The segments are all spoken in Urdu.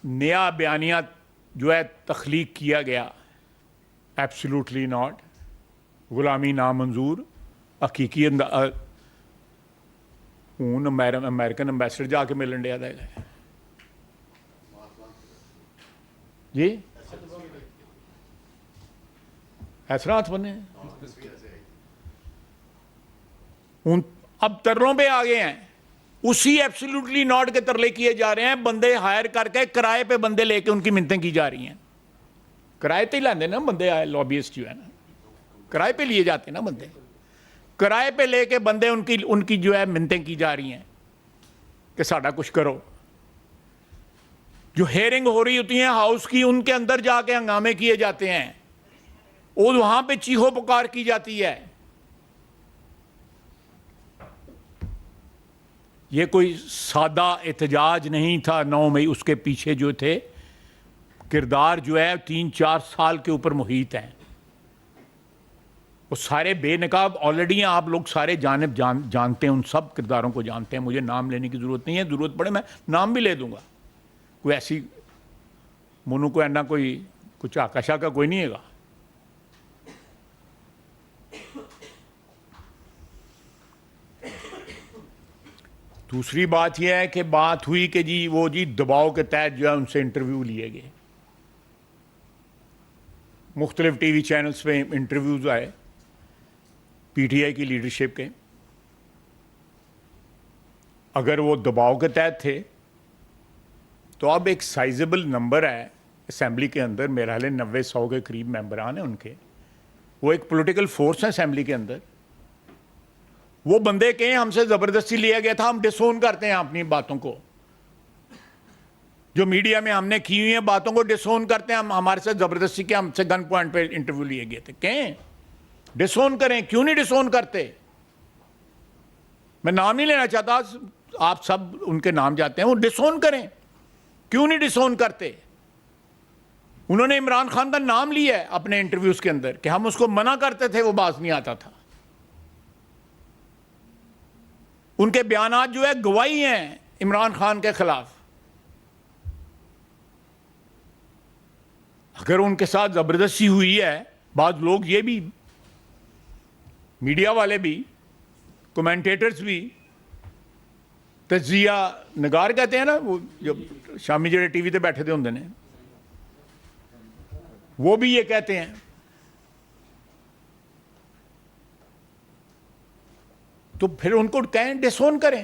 نیا بیانیہ جو ہے تخلیق کیا گیا، ایبسلیوٹلی ناٹ، غلامی نامنظور، حقیقی ہوں امریکن امبیسڈر جا کے ملن ڈیا دے گئے جی ایسرات بنے اب ترلوں پہ آ گئے ہیں، اسی ایبسلیوٹلی ناٹ کے ترلے کیے جا رہے ہیں، بندے ہائر کر کے کرائے پہ بندے لے کے ان کی منتیں کی جا رہی ہیں، کرائے پہ ہی لاندے نا بندے، لابیسٹ جو ہے نا کرائے پہ لیے جاتے ہیں نا بندے، کرائے پہ لے کے بندے ان کی جو ہے منتیں کی جا رہی ہیں کہ ساڈا کچھ کرو. جو ہیئرنگ ہو رہی ہوتی ہیں ہاؤس کی، ان کے اندر جا کے ہنگامے کیے جاتے ہیں، اور وہاں پہ چیخو پکار کی جاتی ہے. یہ کوئی سادہ احتجاج نہیں تھا 9 مئی، اس کے پیچھے جو تھے کردار جو ہے 3-4 سال کے اوپر محیط ہیں، وہ سارے بے نقاب آلریڈی ہیں، آپ لوگ سارے جانب جانتے ہیں، ان سب کرداروں کو جانتے ہیں، مجھے نام لینے کی ضرورت نہیں ہے، ضرورت پڑے میں نام بھی لے دوں گا، کوئی ایسی منو کو اینا کوئی کچھ آکاشا کا کوئی نہیں ہے گا. دوسری بات یہ ہے کہ بات ہوئی کہ جی دباؤ کے تحت جو ہے ان سے انٹرویو لیے گئے، مختلف ٹی وی چینلز پہ انٹرویوز آئے پی ٹی آئی کی لیڈرشپ کے. اگر وہ دباؤ کے تحت تھے تو اب ایک سائزبل نمبر ہے اسمبلی کے اندر، میرا خیال ہے 90-100 کے قریب ممبران ہیں ان کے، وہ ایک پولیٹیکل فورس ہے اسمبلی کے اندر. وہ بندے کہیں ہم سے زبردستی لیا گیا تھا، ہم ڈسون کرتے ہیں اپنی باتوں کو، جو میڈیا میں ہم نے کی ہوئی ہیں باتوں کو ڈسون کرتے ہیں، ہمارے سے زبردستی کے ہم سے گن پوائنٹ پہ انٹرویو لیے گئے تھے. کہیں ڈسون کریں، کیوں نہیں ڈسون کرتے؟ میں نام نہیں لینا چاہتا، آپ سب ان کے نام جاتے ہیں، وہ ڈسون کریں، کیوں نہیں ڈسون کرتے؟ انہوں نے عمران خان کا نام لیا ہے اپنے انٹرویوز کے اندر کہ ہم اس کو منع کرتے تھے، وہ باز نہیں آتا تھا. ان کے بیانات جو ہے گواہی ہیں عمران خان کے خلاف. اگر ان کے ساتھ زبردستی ہوئی ہے، بعض لوگ یہ بھی، میڈیا والے بھی، کمنٹیٹرز بھی، تجزیہ نگار کہتے ہیں نا، وہ جب شامی جڑے ٹی وی تے بیٹھے تھے ہوں نے، وہ بھی یہ کہتے ہیں. تو پھر ان کو کہیں ڈسون کریں،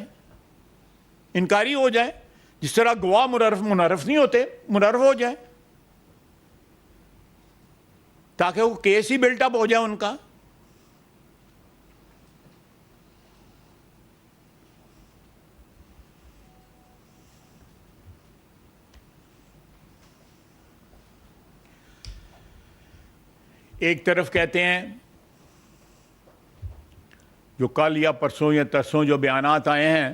انکاری ہو جائے، جس طرح گواہ منعرف نہیں ہوتے، منعرف ہو جائے تاکہ وہ کیس ہی بلٹ اپ ہو جائے ان کا. ایک طرف کہتے ہیں جو کل یا پرسوں یا ترسوں جو بیانات آئے ہیں،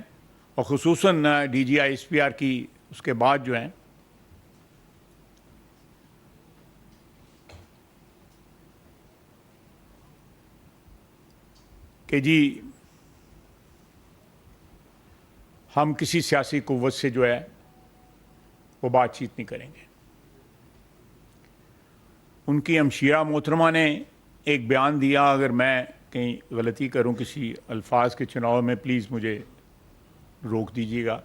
اور خصوصاً D G I S P R کی اس کے بعد جو ہیں، کہ جی ہم کسی سیاسی قوت سے جو ہے وہ بات چیت نہیں کریں گے. ان کی ہمشیرہ محترمہ نے ایک بیان دیا، اگر میں کہیں غلطی کروں کسی الفاظ کے چناؤ میں پلیز مجھے روک دیجیے گا،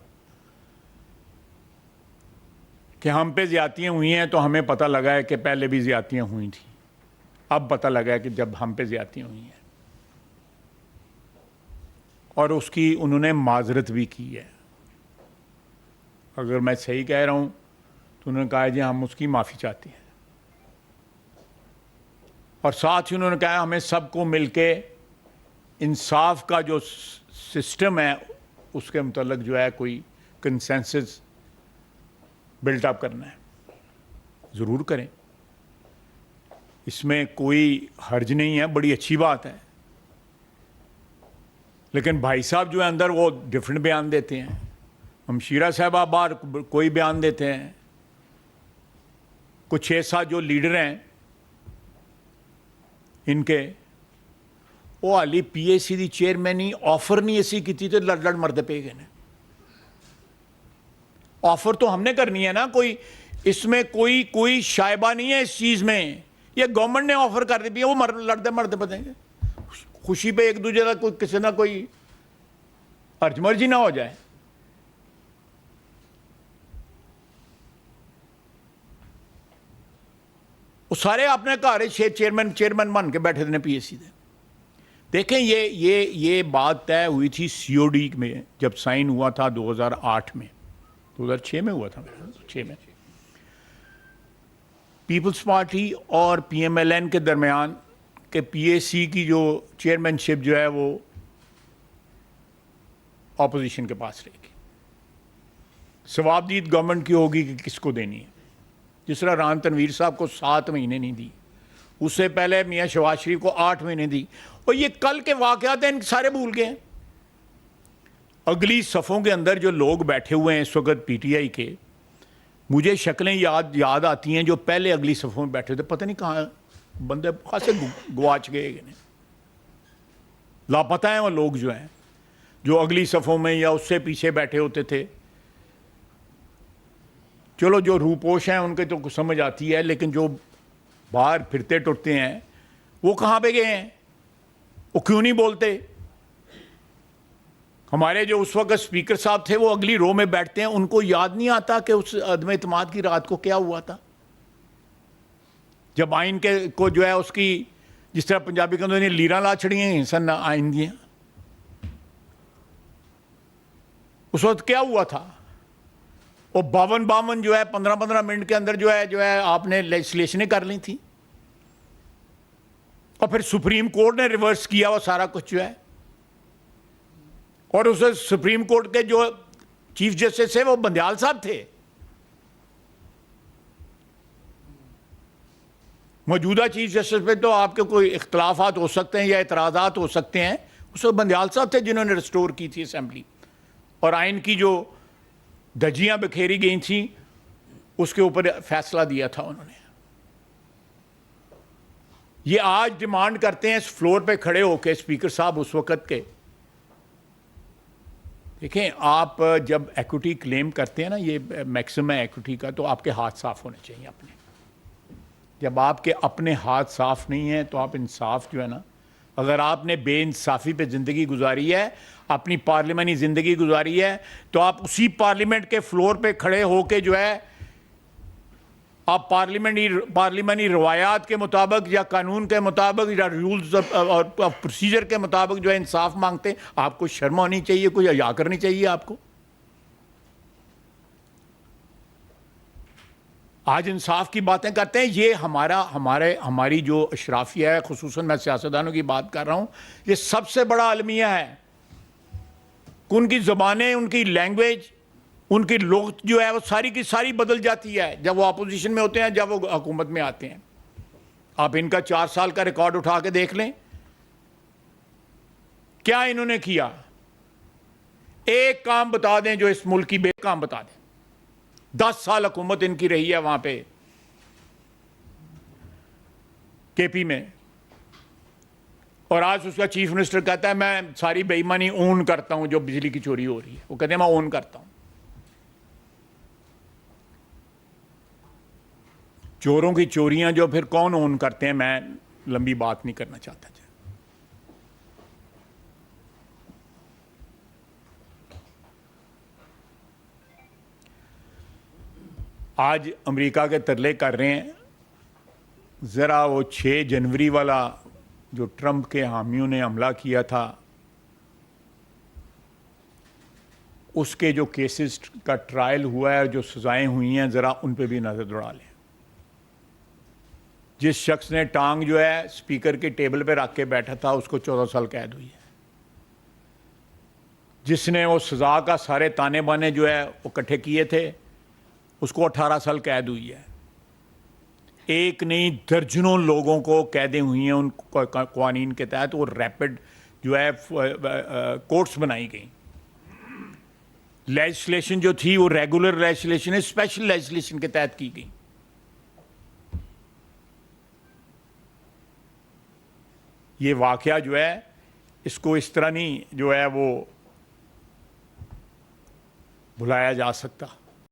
کہ ہم پہ زیادتیاں ہوئی ہیں تو ہمیں پتہ لگا ہے کہ پہلے بھی زیادتیاں ہوئی تھیں، اب پتہ لگا ہے کہ جب ہم پہ زیادتیاں ہوئی ہیں، اور اس کی انہوں نے معذرت بھی کی ہے. اگر میں صحیح کہہ رہا ہوں تو انہوں نے کہا جی ہم اس کی معافی چاہتے ہیں، اور ساتھ ہی انہوں نے کہا ہمیں سب کو مل کے انصاف کا جو سسٹم ہے اس کے متعلق جو ہے کوئی کنسنسس بلٹ اپ کرنا ہے. ضرور کریں، اس میں کوئی حرج نہیں ہے، بڑی اچھی بات ہے. لیکن بھائی صاحب جو ہے اندر وہ ڈیفرنٹ بیان دیتے ہیں، ہمشیرہ صاحبہ باہر کوئی بیان دیتے ہیں، کچھ 6-7 جو لیڈر ہیں ان کے، وہ علی پی اے سی دی چیئرمین ہی آفر نہیں ایسی کی تھی تو لڑ مرد پہ گئے. آفر تو ہم نے کرنی ہے نا, کوئی اس میں کوئی شائبہ نہیں ہے اس چیز میں. یہ گورنمنٹ نے آفر کر دی, وہ لڑتے مرتے بتائیں گے خوشی پہ ایک دوسرے کا کسی نہ کوئی ارج مرجی نہ ہو جائے. وہ سارے اپنے گھر چیئرمین بن کے بیٹھے تھے پی ایس سی. دیکھیں یہ بات طے ہوئی تھی سی او ڈی میں جب سائن ہوا تھا 2008 میں, 2006 میں ہوا تھا, 6 میں. پیپلز پارٹی اور پی ایم ایل این کے درمیان کہ پی ایس سی کی جو چیئرمین شپ جو ہے وہ اپوزیشن کے پاس رہے گی. ثوابدید گورنمنٹ کی ہوگی کہ کس کو دینی ہے. جس طرح ران تنویر صاحب کو 7 مہینے نہیں دی, اس سے پہلے میاں شہباز شریف کو 8 مہینے دی. اور یہ کل کے واقعات ہیں, سارے بھول گئے ہیں. اگلی صفوں کے اندر جو لوگ بیٹھے ہوئے ہیں اس وقت پی ٹی آئی کے, مجھے شکلیں یاد آتی ہیں جو پہلے اگلی صفوں میں بیٹھے تھے. پتہ نہیں کہاں بندے خاصے گواچ گئے, لاپتہ ہیں وہ لوگ جو ہیں جو اگلی صفوں میں یا اس سے پیچھے بیٹھے ہوتے تھے. چلو جو روپوش ہیں ان کے تو سمجھ آتی ہے, لیکن جو باہر پھرتے ٹرتے ہیں وہ کہاں پہ گئے ہیں, وہ کیوں نہیں بولتے. ہمارے جو اس وقت اسپیکر صاحب تھے وہ اگلی رو میں بیٹھتے ہیں, ان کو یاد نہیں آتا کہ اس عدم اعتماد کی رات کو کیا ہوا تھا, جب آئین کے کو جو ہے اس کی جس طرح پنجابی کے اندر لیراں لا چھڑی ہیں سن آئین دیا. اس وقت کیا ہوا تھا, وہ 52 جو ہے 15 منٹ کے اندر جو ہے آپ نے لیجسلیشنیں کر لی تھی, اور پھر سپریم کورٹ نے ریورس کیا وہ سارا کچھ جو ہے. اور اس سپریم کورٹ کے جو چیف جسٹس تھے وہ بندیال صاحب تھے. موجودہ چیف جسٹس پہ تو آپ کے کوئی اختلافات ہو سکتے ہیں یا اعتراضات ہو سکتے ہیں, اس وقت بندیال صاحب تھے جنہوں نے ریسٹور کی تھی اسمبلی, اور آئین کی جو دھجیاں بکھیری گئی تھیں اس کے اوپر فیصلہ دیا تھا انہوں نے. یہ آج ڈیمانڈ کرتے ہیں اس فلور پہ کھڑے ہو کے اسپیکر صاحب اس وقت کے. دیکھیں آپ جب ایکوٹی کلیم کرتے ہیں نا, یہ میکسمم ہے ایکوٹی کا, تو آپ کے ہاتھ صاف ہونے چاہیے اپنے. جب آپ کے اپنے ہاتھ صاف نہیں ہیں تو آپ انصاف جو ہے نا, اگر آپ نے بے انصافی پہ زندگی گزاری ہے, اپنی پارلیمانی زندگی گزاری ہے, تو آپ اسی پارلیمنٹ کے فلور پہ کھڑے ہو کے جو ہے آپ پارلیمانی روایات کے مطابق یا قانون کے مطابق یا رولز اور پروسیجر کے مطابق جو ہے انصاف مانگتے ہیں. آپ کو شرم ہونی چاہیے, کوئی حیا کرنی چاہیے آپ کو. آج انصاف کی باتیں کرتے ہیں, یہ ہماری جو اشرافیہ ہے, خصوصاً میں سیاستدانوں کی بات کر رہا ہوں, یہ سب سے بڑا المیہ ہے. ان کی زبانیں, ان کی لینگویج, ان کی لغت جو ہے وہ ساری کی ساری بدل جاتی ہے جب وہ اپوزیشن میں ہوتے ہیں, جب وہ حکومت میں آتے ہیں. آپ ان کا 4 سال کا ریکارڈ اٹھا کے دیکھ لیں, کیا انہوں نے کیا. ایک کام بتا دیں جو اس ملک کی بے کام بتا دیں. 10 سال حکومت ان کی رہی ہے وہاں پہ کے پی میں, اور آج اس کا چیف منسٹر کہتا ہے میں ساری بے ایمانی اون کرتا ہوں جو بجلی کی چوری ہو رہی ہے. وہ کہتے ہیں میں اون کرتا ہوں. چوروں کی چوریاں جو پھر کون اون کرتے ہیں, میں لمبی بات نہیں کرنا چاہتا. آج امریکہ کے ترلے کر رہے ہیں, ذرا وہ 6 جنوری والا جو ٹرمپ کے حامیوں نے حملہ کیا تھا اس کے جو کیسز کا ٹرائل ہوا ہے اور جو سزائیں ہوئی ہیں, ذرا ان پہ بھی نظر دوڑا لیں. جس شخص نے ٹانگ جو ہے اسپیکر کے ٹیبل پہ رکھ کے بیٹھا تھا اس کو 14 سال قید ہوئی ہے. جس نے وہ سزا کا سارے تانے بانے جو ہے وہ اکٹھے کیے تھے اس کو 18 سال قید ہوئی ہے. ایک نہیں درجنوں لوگوں کو قیدیں ہوئی ہیں ان قوانین کے تحت. وہ ریپڈ جو ہے کورٹس بنائی گئیں. لیجسلیشن جو تھی وہ ریگولر لیجسلیشن ہے, اسپیشل لیجسلیشن کے تحت کی گئی. یہ واقعہ جو ہے اس کو اس طرح نہیں جو ہے وہ بھلایا جا سکتا.